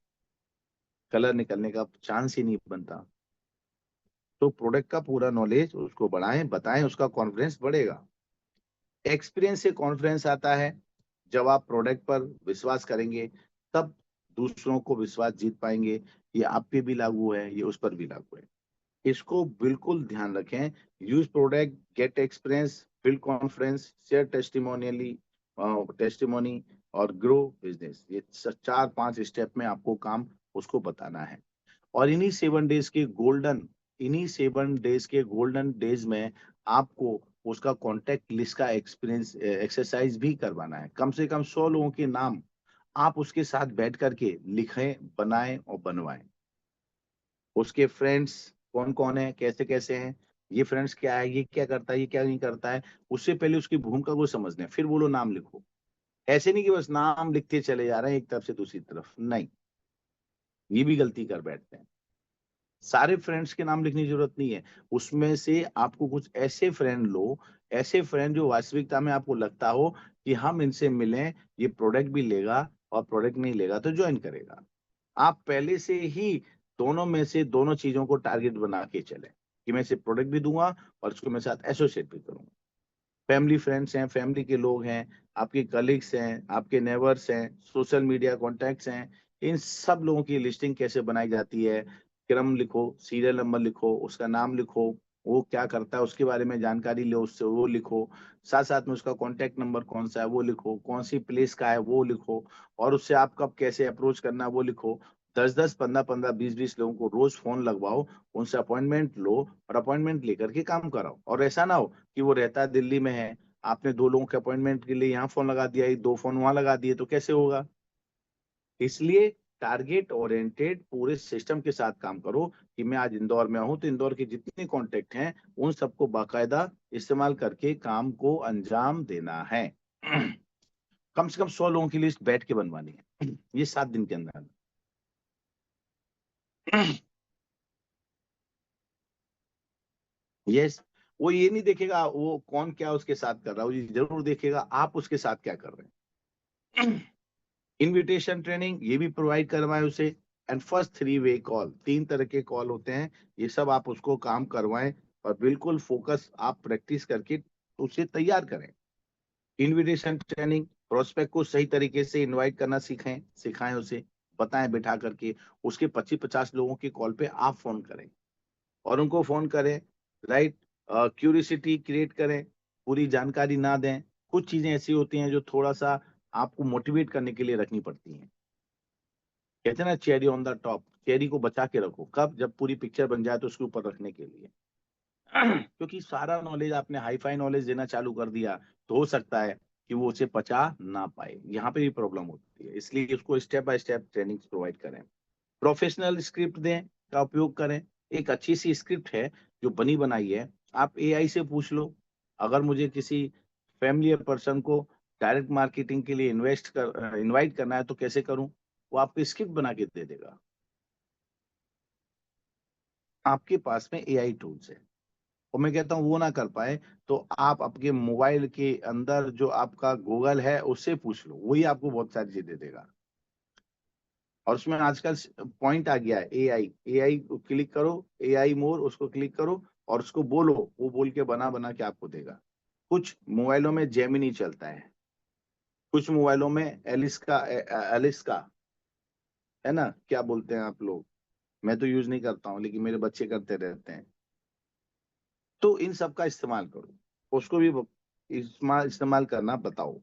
कलर निकलने का चांस ही नहीं बनता। तो प्रोडक्ट का पूरा नॉलेज उसको बढ़ाएं, बताएं, उसका कॉन्फिडेंस बढ़ेगा। एक्सपीरियंस से कॉन्फिडेंस आता है। जब आप प्रोडक्ट पर विश्वास करेंगे तब दूसरों को विश्वास जीत पाएंगे। ये आप पे भी लागू है, ये उस पर भी लागू है। इसको बिल्कुल ध्यान रखें। Use product, gate experience, build confidence, share testimony और ग्रो बिजनेस। ये 4-5 स्टेप में आपको काम उसको बताना है। और इन्हीं 7 डेज के गोल्डन डेज में आपको उसका कॉन्टेक्ट लिस्ट का एक्सपीरियंस एक्सरसाइज भी करवाना है। कम से कम 100 लोगों के नाम आप उसके साथ बैठ करके लिखें, बनाएं और बनवाएं। उसके फ्रेंड्स कौन कौन है, कैसे कैसे हैं, ये फ्रेंड्स क्या है, ये क्या करता है, ये क्या नहीं करता है, उससे पहले उसकी भूमिका को समझना है, फिर बोलो नाम लिखो। ऐसे नहीं कि बस नाम लिखते चले जा रहे हैं एक तरफ से दूसरी तरफ, नहीं, ये भी गलती कर बैठते हैं। सारे फ्रेंड्स के नाम लिखने की जरूरत नहीं है, उसमें से आपको कुछ ऐसे फ्रेंड लो, ऐसे फ्रेंड जो वास्तविकता में आपको लगता हो कि हम इनसे मिलें, ये प्रोडक्ट भी लेगा और प्रोडक्ट नहीं लेगा तो ज्वाइन करेगा। आप पहले से ही दोनों में से दोनों चीजों को टारगेट बना के चले कि मैं सिर्फ प्रोडक्ट भी दूंगा और इसको मेरे साथ एसोसिएट भी करूंगा। फैमिली फ्रेंड्स हैं, फैमिली के लोग हैं, आपके कलीग्स हैं, आपके नेबर्स हैं, सोशल मीडिया कॉन्टैक्ट्स हैं, इन सब लोगों की लिस्टिंग कैसे बनाई जाती है। क्रम लिखो, सीरियल नंबर लिखो, उसका नाम लिखो, वो क्या करता है उसके बारे में जानकारी लो उससे, वो लिखो। साथ साथ में उसका कॉन्टैक्ट नंबर कौन सा है वो लिखो, कौन सी प्लेस का है वो लिखो, और उससे आप कब कैसे अप्रोच करना है वो लिखो। 10-10, 15-15, 20-20 लोगों को रोज फोन लगवाओ, उनसे अपॉइंटमेंट लो और अपॉइंटमेंट लेकर के काम कराओ। और ऐसा ना हो कि वो रहता है दिल्ली में है, आपने 2 लोगों के अपॉइंटमेंट के लिए यहाँ फोन लगा दिया, 2 फोन वहां लगा दिए, तो कैसे होगा। इसलिए टारगेट ओरिएंटेड पूरे सिस्टम के साथ काम करो कि मैं आज इंदौर में हूं तो इंदौर के जितने कॉन्टेक्ट हैं उन सबको बाकायदा इस्तेमाल करके काम को अंजाम देना है। कम से कम 100 लोगों की लिस्ट बैठ के बनवानी है, ये 7 दिन के अंदर। यस, वो ये नहीं देखेगा वो कौन क्या उसके साथ कर रहा है, वो ये जरूर देखेगा आप उसके साथ क्या कर रहे हैं। इनविटेशन ट्रेनिंग ये भी प्रोवाइड करवाएं उसे। एंड फर्स्ट 3 वे कॉल, 3 तरह के कॉल होते हैं, ये सब आप उसको काम करवाएं और बिल्कुल फोकस आप प्रैक्टिस करके उसे तैयार करें। इनविटेशन ट्रेनिंग, प्रोस्पेक्ट को सही तरीके से इनवाइट करना सीखें, सिखाएं उसे। बताएं बिठा करके, उसके 25-50 लोगों की कॉल पे आप फोन करें और उनको फोन करें, राइट, क्यूरियोसिटी क्रिएट करें, पूरी जानकारी ना दें। कुछ चीजें ऐसी होती हैं जो थोड़ा सा आपको मोटिवेट करने के लिए रखनी पड़ती हैं। कहते हैं ना, cherry on the top, cherry को बचा के रखो, कब? जब पूरी पिक्चर बन जाए तो उसके ऊपर रखने के लिए। क्योंकि सारा नॉलेज आपने हाई फाई नॉलेज देना चालू कर दिया तो हो सकता है कि वो उसे पचा ना पाए, यहाँ पे भी प्रॉब्लम होती है। इसलिए उसको step by step training provide करें। प्रोफेशनल स्क्रिप्ट दें का उपयोग करें। एक अच्छी सी स्क्रिप्ट है जो बनी बनाई है, आप एआई से पूछ लो। अगर मुझे किसी फैमिलियर पर्सन को डायरेक्ट मार्केटिंग के लिए इनवाइट करना है तो कैसे करूं, वो आपको स्क्रिप्ट बना के दे देगा। आपके पास में एआई टूल्स है, और मैं कहता हूँ वो ना कर पाए तो आप आपके मोबाइल के अंदर जो आपका गूगल है उससे पूछ लो, वही आपको बहुत सारी चीजें दे देगा। और उसमें आजकल पॉइंट आ गया है, एआई, एआई को क्लिक करो, एआई मोर उसको क्लिक करो और उसको बोलो, वो बोल के बना बना के आपको देगा। कुछ मोबाइलों में जेमिनी चलता है, कुछ मोबाइलों में एलिस का है ना, क्या बोलते हैं आप लोग, मैं तो यूज नहीं करता हूँ लेकिन मेरे बच्चे करते रहते हैं। तो इन सब का इस्तेमाल करो, उसको भी इस्तेमाल इस्तेमाल करना बताओ।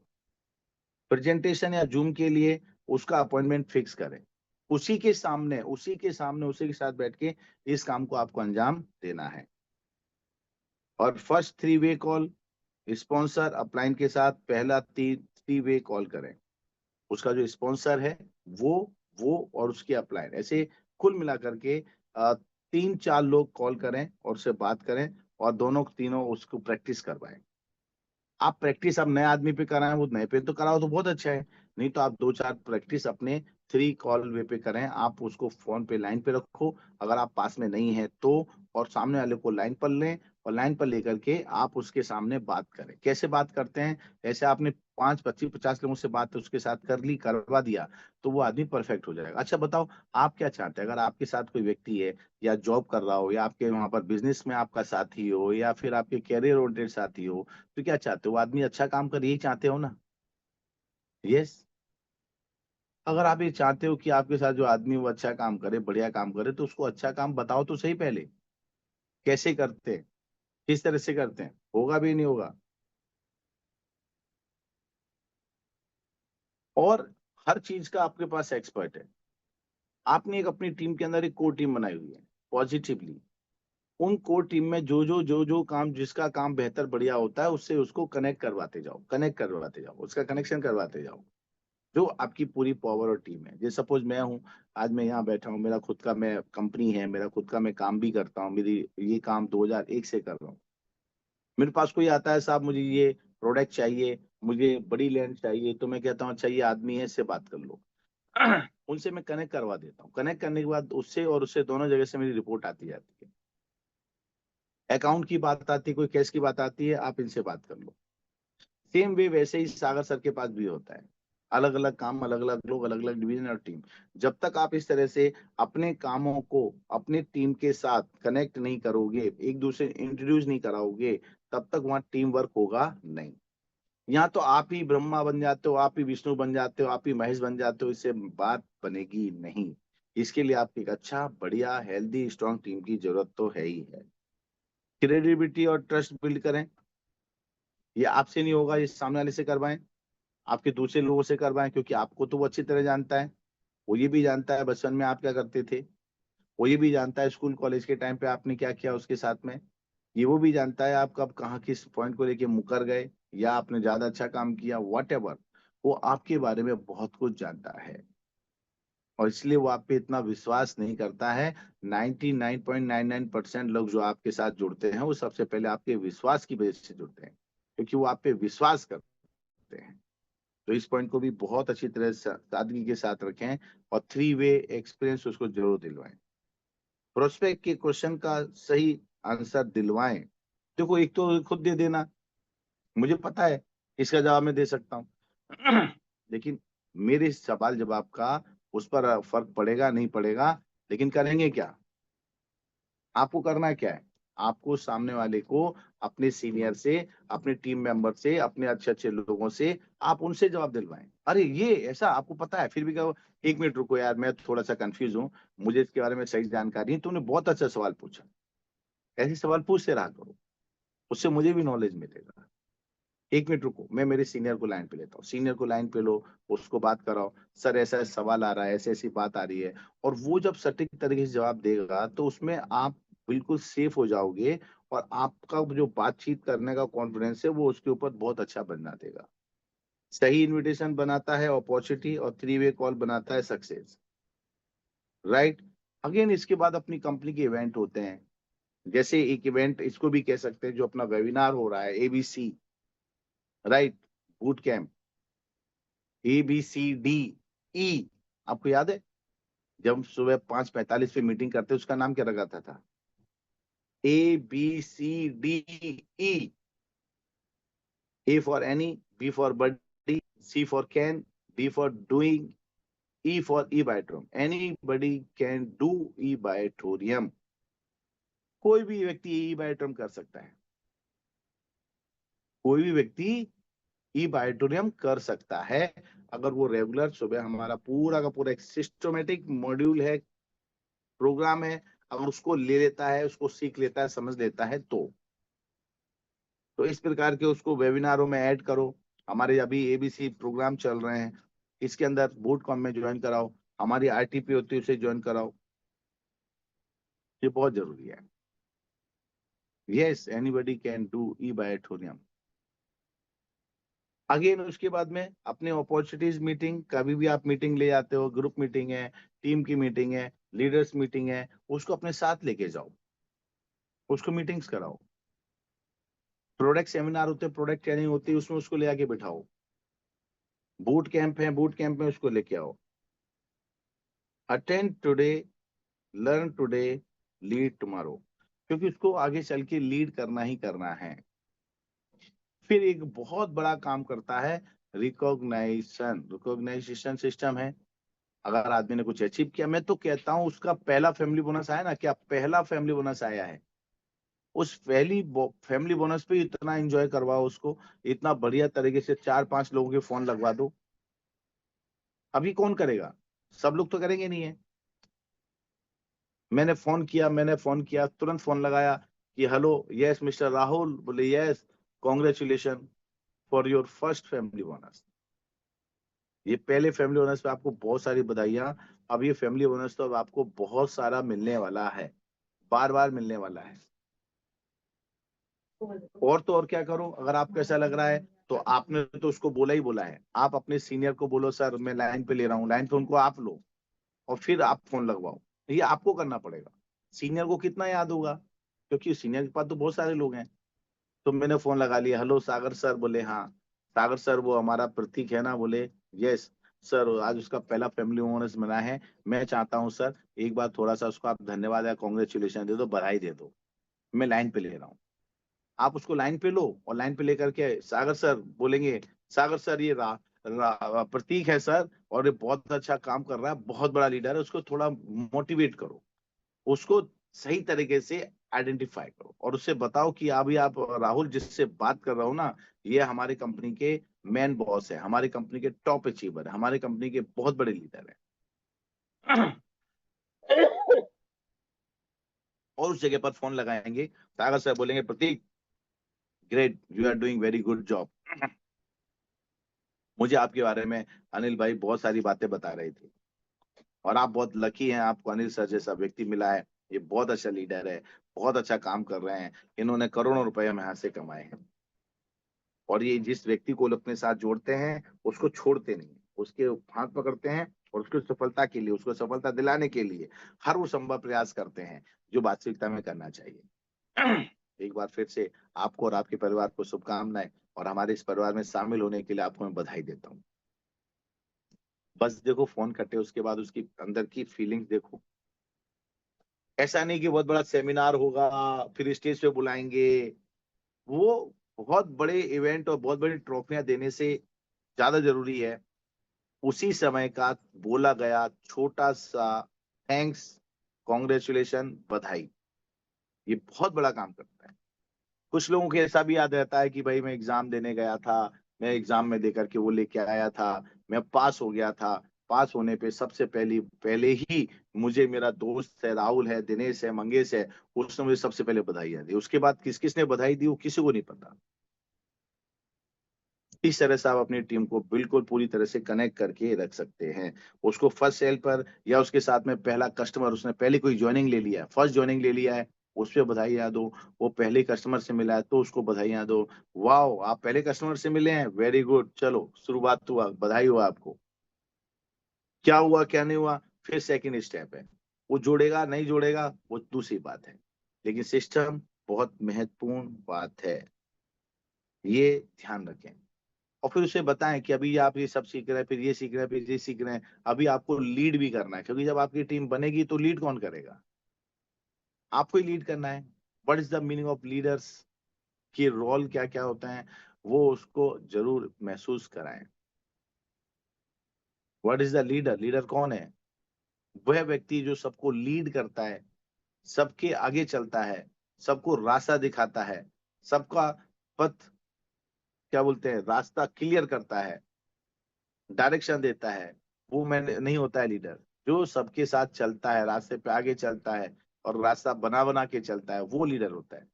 प्रेजेंटेशन या जूम के लिए उसका अपॉइंटमेंट फिक्स करें, उसी के सामने उसी के साथ बैठ के इस काम को आपको अंजाम देना है। और फर्स्ट 3 वे कॉल स्पॉन्सर अपलाइन के साथ पहला 3 वे कॉल करें। उसका जो स्पॉन्सर है वो वो और उसकी अपलाइन, ऐसे कुल मिलाकर के 3-4 लोग कॉल करें और उससे बात करें और दोनों तीनों उसको प्रैक्टिस करवाएं। आप प्रैक्टिस आप नए आदमी पे कराएं, वो नए पे तो कराओ तो बहुत अच्छा है, नहीं तो आप 2-4 प्रैक्टिस अपने 3 कॉल वे पे करें। आप उसको फोन पे लाइन पे रखो, अगर आप पास में नहीं है तो, और सामने वाले को लाइन पर लें और लाइन पर लेकर के आप उसके सामने बात करें। कैसे बात करते हैं? ऐसे आपने 5, 25, 50 लोगों से बात उसके साथ कर ली, करवा दिया, तो वो आदमी परफेक्ट हो जाएगा। अच्छा बताओ, आप क्या चाहते हैं? अगर आपके साथ कोई व्यक्ति है या जॉब कर रहा हो या आपके वहां पर बिजनेस में आपका साथी हो या फिर आपके कैरियर ओरिएंटेड साथी हो, तो क्या चाहते हो? वो आदमी अच्छा काम करे, यही चाहते हो ना? यस। अगर आप ये चाहते हो कि आपके साथ जो आदमी वो अच्छा काम करे, बढ़िया काम करे, तो उसको अच्छा काम बताओ तो सही पहले, कैसे करते हैं, किस तरह से करते हैं, होगा भी नहीं होगा। और हर चीज का आपके पास एक्सपर्ट है। आपने एक अपनी टीम के अंदर एक कोर टीम बनाई हुई है पॉजिटिवली, उन कोर टीम में जो काम, जिसका काम बेहतर बढ़िया होता है, उससे उसको कनेक्ट करवाते जाओ, उसका कनेक्शन करवाते जाओ। जो आपकी पूरी पावर और टीम है, जैसे सपोज मैं हूँ, आज मैं यहाँ बैठा हूँ, मेरा खुद का मैं कंपनी है, मेरा खुद का मैं काम भी करता हूँ, मेरी ये काम 2001 से कर रहा हूँ। मेरे पास कोई आता है, साहब मुझे ये प्रोडक्ट चाहिए, मुझे बड़ी लैंड चाहिए, तो मैं कहता हूँ अच्छा ये आदमी है, इससे बात कर लो। उनसे मैं कनेक्ट करवा देता हूँ, कनेक्ट करने के बाद उससे और उससे दोनों जगह से मेरी रिपोर्ट आती जाती है। अकाउंट की बात आती है, कोई कैश की बात आती है, आप इनसे बात कर लो। सेम वे वैसे ही सागर सर के पास भी होता है। अलग अलग काम, अलग अलग लोग, अलग अलग डिवीजन और टीम। जब तक आप इस तरह से अपने कामों को अपने टीम के साथ कनेक्ट नहीं करोगे, एक दूसरे इंट्रोड्यूस नहीं कराओगे, तब तक वहां टीम वर्क होगा नहीं। यहाँ तो आप ही ब्रह्मा बन जाते हो, आप ही विष्णु बन जाते हो, आप ही महेश बन जाते हो, इससे बात बनेगी नहीं। इसके लिए आपकी एक अच्छा, बढ़िया, हेल्दी, स्ट्रांग टीम की जरूरत तो है ही है। क्रेडिबिलिटी और ट्रस्ट बिल्ड करें। ये आपसे नहीं होगा, ये सामने वाले से करवाएं, आपके दूसरे लोगों से करवाएं, क्योंकि आपको तो वो अच्छी तरह जानता है। वो ये भी जानता है बचपन में आप क्या करते थे, वो ये भी जानता है स्कूल कॉलेज के टाइम पे आपने क्या किया उसके साथ में। ये वो भी जानता है आप कब कहाँ किस पॉइंट को लेके मुकर गए या आपने ज्यादा अच्छा काम किया, वट एवर। वो आपके बारे में बहुत कुछ जानता है और इसलिए वो आप पे इतना विश्वास नहीं करता है। 99.99% लोग जो आपके साथ जुड़ते हैं वो सबसे पहले आपके विश्वास की वजह से जुड़ते हैं, क्योंकि वो आप पे विश्वास करते हैं। तो इस पॉइंट को भी बहुत अच्छी तरह से सादगी के साथ रखें और 3 वे एक्सपीरियंस उसको जरूर दिलवाएं। प्रोस्पेक्ट के क्वेश्चन का सही आंसर दिलवाएं। देखो, एक तो खुद दे देना, मुझे पता है इसका जवाब मैं दे सकता हूँ, लेकिन मेरे सवाल जवाब का उस पर फर्क पड़ेगा नहीं पड़ेगा, लेकिन करेंगे क्या? आपको करना क्या है? आपको सामने वाले को अपने सीनियर से, अपने टीम मेंबर से, अपने अच्छे-अच्छे लोगों से आप उनसे जवाब दिलवाएँ। अरे! ये ऐसा आपको पता है? फिर भी कहो 1 मिनट रुको यार, मैं थोड़ा-सा कन्फ्यूज़ हूँ, मुझे इसके बारे में सही जानकारी नहीं, तूने बहुत अच्छा सवाल पूछा। ऐसे सवाल पूछते रहा करो, उससे मुझे भी नॉलेज मिलेगा। 1 मिनट रुको, मैं मेरे सीनियर को लाइन पे लेता हूँ। सीनियर को लाइन पे लो, उसको बात कराओ, सर ऐसा सवाल आ रहा है, ऐसी-ऐसी बात आ रही है, और वो जब सटीक तरीके से जवाब देगा, तो उसमें आप बिल्कुल सेफ हो जाओगे और आपका जो बातचीत करने का कॉन्फिडेंस है, वो उसके ऊपर बहुत अच्छा बना देगा। सही इन्विटेशन बनाता है अपॉर्च्युनिटी, और थ्री वे कॉल बनाता है सक्सेस, राइट? अगेन इसके बाद अपनी कंपनी के इवेंट होते हैं। जैसे एक इवेंट इसको भी कह सकते हैं, जो अपना वेबिनार हो रहा है, ABC, right? Boot camp, ABCD E, आपको याद है? जब हम सुबह 5:45 पे मीटिंग करते, उसका नाम क्या रखा था? ABCDE, A for any, B for buddy, C for can, D for doing, E for e-biatorium. Anybody can do e-biatorium. कोई भी व्यक्ति e-biatorium कर सकता है। कोई भी व्यक्ति ई-बायोटोरियम कर सकता है, अगर वो रेगुलर सुबह, हमारा पूरा का पूरा एक सिस्टमैटिक मॉड्यूल है, प्रोग्राम है, अगर उसको ले लेता है, उसको सीख लेता है, समझ लेता है तो इस प्रकार के उसको वेबिनारों में ऐड करो। हमारे अभी एबीसी प्रोग्राम चल रहे हैं, इसके अंदर बूट कैंप में ज्वाइन कराओ, हमारी आरटीपी होती है उसे ज्वाइन कराओ, ये बहुत जरूरी है। यस, एनीबॉडी कैन डू ई-बायोटोरियम। अगेन उसके बाद में अपने अपॉर्चुनिटीज मीटिंग, कभी भी आप मीटिंग ले जाते हो, ग्रुप मीटिंग है, टीम की मीटिंग है, लीडर्स मीटिंग है, उसको अपने साथ लेके जाओ, उसको मीटिंग्स कराओ। प्रोडक्ट सेमिनार होते हैं, प्रोडक्ट ट्रेनिंग होती है, उसमें उसको ले आके बिठाओ। बूट कैंप है, बूट कैंप में उसको लेके आओ। Attend today, learn today, lead tomorrow, क्योंकि उसको आगे चल के लीड करना ही करना है। फिर एक बहुत बड़ा काम करता है रिकॉग्नाइजेशन सिस्टम है। अगर आदमी ने कुछ अचीव किया, मैं तो कहता हूं उसका पहला फैमिली बोनस आया ना, क्या पहला फैमिली बोनस आया है, उस फैमिली बोनस पे इतना एंजॉय करवाओ उसको, इतना बढ़िया तरीके से 4-5 लोगों के फोन लगवा दो। अभी कौन करेगा? सब लोग तो करेंगे नहीं है। मैंने फोन किया, तुरंत फोन लगाया कि हेलो, यस मिस्टर राहुल, बोले yes, congratulation for your first family bonus. ये पहले फैमिली बोनस पे आपको बहुत सारी बधाइयां। अब ये फैमिली बोनस तो अब आपको बहुत सारा मिलने वाला है, बार बार मिलने वाला है। और तो और क्या करो, अगर आपको ऐसा लग रहा है, तो आपने तो उसको बोला ही बोला है, आप अपने सीनियर को बोलो सर मैं लाइन पे ले रहा हूँ, लाइन पे उनको आप लो, और फिर आप फोन लगवाओ। ये आपको करना पड़ेगा। सीनियर को कितना याद होगा, क्योंकि सीनियर के पास तो बहुत सारे लोग हैं। तो मैंने फोन लगा लिया, हेलो सागर सर, बोले हाँ। सागर सर, वो हमारा प्रतीक है ना, बोले यस सर, आज उसका पहला फैमिली बोनस मिला है, मैं चाहता हूँ सर एक बार थोड़ा सा उसको आप धन्यवाद या कॉन्ग्रेचुलेशन दे दो, बधाई दे दो, मैं लाइन पे ले रहा हूँ। आप उसको लाइन पे लो, और लाइन पे लेकर के सागर सर बोलेंगे, सागर सर ये प्रतीक है सर, और ये बहुत अच्छा काम कर रहा है, बहुत बड़ा लीडर है, उसको थोड़ा मोटिवेट करो, उसको सही तरीके से आइडेंटिफाई करो, और उससे बताओ कि अभी आप राहुल जिससे बात कर रहा हो ना, ये हमारी कंपनी के मेन बॉस है, हमारी कंपनी के टॉप अचीवर है, हमारी कंपनी के बहुत बड़े लीडर है। और उस जगह पर फोन लगाएंगे, सागर सर बोलेंगे Prateek, great, you are doing very good job. मुझे आपके बारे में अनिल भाई बहुत सारी बातें बता रहे थे, और आप बहुत लकी हैं, आपको अनिल सर जैसा व्यक्ति मिला है, ये बहुत अच्छा लीडर है, बहुत अच्छा काम कर रहे हैं, इन्होंने करोड़ों रुपए हम यहाँ से कमाए हैं। और ये जिस व्यक्ति को अपने साथ जोड़ते हैं, उसको छोड़ते नहीं, उसके हाथ पकड़ते हैं, और उसकी सफलता के लिए, उसको सफलता दिलाने के लिए हर वो संभव प्रयास करते हैं जो वास्तविकता में करना चाहिए। एक बार फिर से आपको और आपके परिवार को शुभकामनाएं, और हमारे इस परिवार में शामिल होने के लिए आपको मैं बधाई देता हूँ। बस देखो, फोन कटे उसके बाद उसकी अंदर की फीलिंग्स देखो। ऐसा नहीं कि बहुत बड़ा सेमिनार होगा, फिर स्टेज पे बुलाएंगे, वो बहुत बड़े इवेंट और बहुत बड़ी ट्रॉफियां देने से ज्यादा जरूरी है उसी समय का बोला गया छोटा सा थैंक्स, कॉन्ग्रेचुलेशन, बधाई। ये बहुत बड़ा काम करता है। कुछ लोगों को ऐसा भी याद रहता है कि भाई मैं एग्जाम देने गया था, मैं एग्जाम में देकर के वो लेके आया था, मैं पास हो गया था। पास होने पे सबसे पहले ही मुझे मेरा दोस्त है, राहुल है, दिनेश है, मंगेश है, उसने मुझे सबसे पहले बधाई दी। उसके बाद किस किसने बधाई दी वो किसी को नहीं पता। इस तरह से आप अपनी टीम को बिल्कुल पूरी तरह से कनेक्ट करके रख सकते हैं। उसको फर्स्ट सेल पर या उसके साथ में पहला कस्टमर, उसने पहले कोई ज्वाइनिंग ले लिया है, फर्स्ट ज्वाइनिंग ले लिया है, उस पे बधाइयाँ दो। वो पहले कस्टमर से मिला है तो उसको बधाइयाँ दो। वाओ, आप पहले कस्टमर से मिले हैं, वेरी गुड, चलो शुरुआत हुआ, बधाई हुआ आपको। क्या हुआ क्या नहीं हुआ, फिर सेकंड स्टेप है। वो जोड़ेगा नहीं जोड़ेगा वो दूसरी बात है, लेकिन सिस्टम बहुत महत्वपूर्ण बात है, ये ध्यान रखें। और फिर उसे बताएं कि अभी आप ये सब सीख रहे हैं, फिर ये सीख रहे हैं, फिर ये सीख रहे हैं, अभी आपको लीड भी करना है, क्योंकि जब आपकी टीम बनेगी तो लीड कौन करेगा? आपको ही लीड करना है। What is the meaning of leaders, की रोल क्या क्या होता है, वो उसको जरूर महसूस कराएं। What is the leader, leader कौन है? वह व्यक्ति जो सबको लीड करता है, सबके आगे चलता है, सबको रास्ता दिखाता है, सबका पथ, क्या बोलते हैं, रास्ता क्लियर करता है, डायरेक्शन देता है। वो मैं नहीं होता है लीडर। जो सबके साथ चलता है, रास्ते पे आगे चलता है और रास्ता बना बना के चलता है, वो लीडर होता है।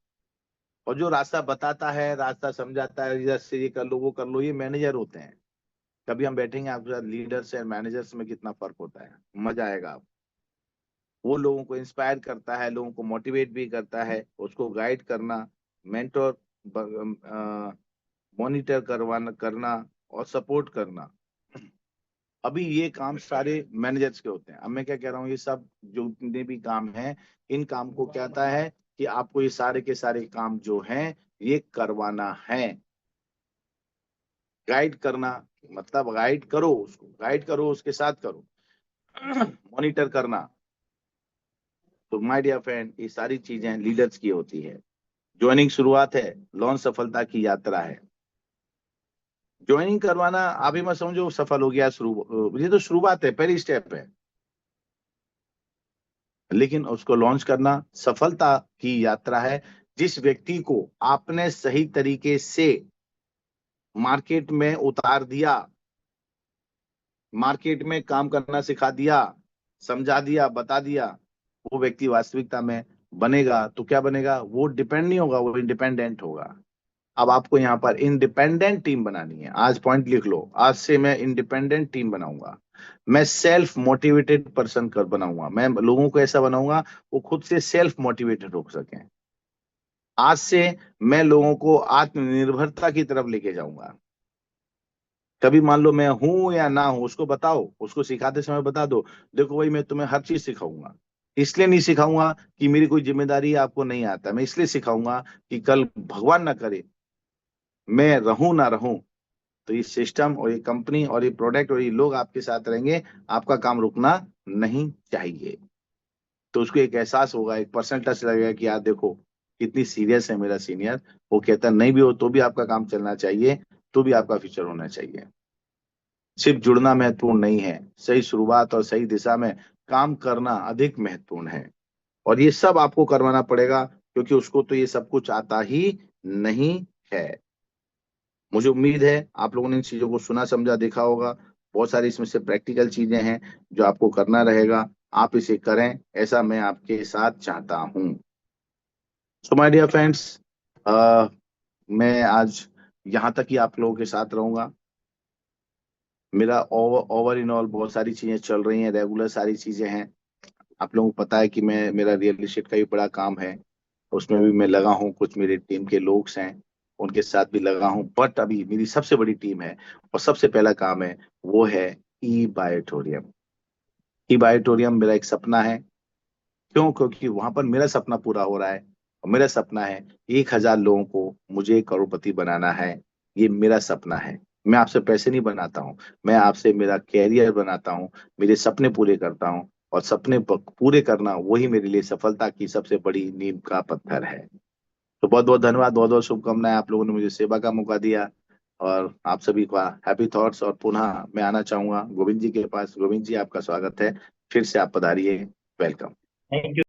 और जो रास्ता बताता है, रास्ता समझाता है, इधर से ये कर लो वो कर लो, ये मैनेजर होते हैं। कभी हम बैठेंगे आपके साथ, लीडर्स और मैनेजर्स में कितना फर्क होता है, मजा आएगा आप। वो लोगों को इंस्पायर करता है, लोगों को मोटिवेट भी करता है, उसको गाइड करना, मेंटोर, मॉनिटर करवाना करना और सपोर्ट करना, अभी ये काम सारे मैनेजर्स के होते हैं। अब मैं क्या कह रहा हूँ, ये सब जो जितने भी काम हैं, इन काम को क्या आता है कि आपको ये सारे के सारे काम जो हैं ये करवाना है। गाइड करना, मतलब गाइड करो उसको, गाइड करो उसके साथ करो, मॉनिटर करना। तो माय डियर फ्रेंड, ये सारी चीजें लीडर्स की होती है। ज्वाइनिंग शुरुआत है, लॉन्च सफलता की यात्रा है। ज्वाइनिंग करवाना आप ही मत समझो सफल हो गया, शुरू, ये तो शुरुआत है, पहली स्टेप है। लेकिन उसको लॉन्च करना सफलता की यात्रा है। जिस व्यक्ति को आपने सही तरीके से मार्केट में उतार दिया, मार्केट में काम करना सिखा दिया, समझा दिया, बता दिया, वो व्यक्ति वास्तविकता में बनेगा तो क्या बनेगा, वो डिपेंड नहीं होगा, वो इंडिपेंडेंट होगा। अब आपको यहाँ पर इंडिपेंडेंट टीम बनानी है। आज पॉइंट लिख लो, आज से मैं इंडिपेंडेंट टीम बनाऊंगा। मैं सेल्फ मोटिवेटेड पर्सन कर बनाऊंगा, मैं लोगों को ऐसा बनाऊंगा वो खुद से सेल्फ मोटिवेटेड हो सकें। आज से मैं लोगों को आत्मनिर्भरता की तरफ लेके जाऊंगा। कभी मान लो मैं हूं या ना हूं, उसको बताओ, उसको सिखाते समय बता दो, देखो भाई मैं तुम्हें हर चीज सिखाऊंगा। इसलिए नहीं सिखाऊंगा कि मेरी कोई जिम्मेदारी आपको नहीं आता, मैं इसलिए सिखाऊंगा कि कल भगवान ना करे मैं रहूं ना रहूं, तो ये सिस्टम और ये कंपनी और ये प्रोडक्ट और ये लोग आपके साथ रहेंगे, आपका काम रुकना नहीं चाहिए। तो उसको एक एहसास होगा, एक पर्सनल टच लगेगा कि यार देखो कितनी सीरियस है मेरा सीनियर। वो कहता नहीं भी हो तो भी आपका काम चलना चाहिए, तो भी आपका फ्यूचर होना चाहिए। सिर्फ जुड़ना महत्वपूर्ण नहीं है, सही शुरुआत और सही दिशा में काम करना अधिक महत्वपूर्ण है। और ये सब आपको करवाना पड़ेगा, क्योंकि उसको तो ये सब कुछ आता ही नहीं है। मुझे उम्मीद है आप लोगों ने इन चीजों को सुना समझा देखा होगा। बहुत सारी इसमें से प्रैक्टिकल चीजें हैं जो आपको करना रहेगा, आप इसे करें, ऐसा मैं आपके साथ चाहता हूं। सो माय डियर फ्रेंड्स, मैं आज यहाँ तक ही आप लोगों के साथ रहूंगा। मेरा ओवर इन ऑल बहुत सारी चीजें चल रही हैं, रेगुलर सारी चीजें हैं। आप लोगों को पता है कि मैं, मेरा रियल एस्टेट का भी बड़ा काम है, उसमें भी मैं लगा हूँ, कुछ मेरे टीम के लोग हैं उनके साथ भी लगा हूँ। बट अभी मेरी सबसे बड़ी टीम है और सबसे पहला काम है वो है ई बायोटोरियम। ई बायोटोरियम मेरा एक सपना है। क्यों? क्योंकि वहां पर मेरा सपना पूरा हो रहा है। और मेरा सपना है 1,000 लोगों को मुझे करोड़पति बनाना है। ये मेरा सपना है। मैं आपसे पैसे नहीं बनाता हूँ, मैं आपसे मेरा कैरियर बनाता हूँ, मेरे सपने पूरे करता हूँ। और सपने पूरे करना वही मेरे लिए सफलता की सबसे बड़ी नींव का पत्थर है। तो बहुत बहुत धन्यवाद, बहुत बहुत शुभकामनाएं, आप लोगों ने मुझे सेवा का मौका दिया। और आप सभी का हैप्पी थॉट्स। और पुनः मैं आना चाहूंगा गोविंद जी के पास। गोविंद जी, आपका स्वागत है, फिर से आप पधारिए, वेलकम। Thank you.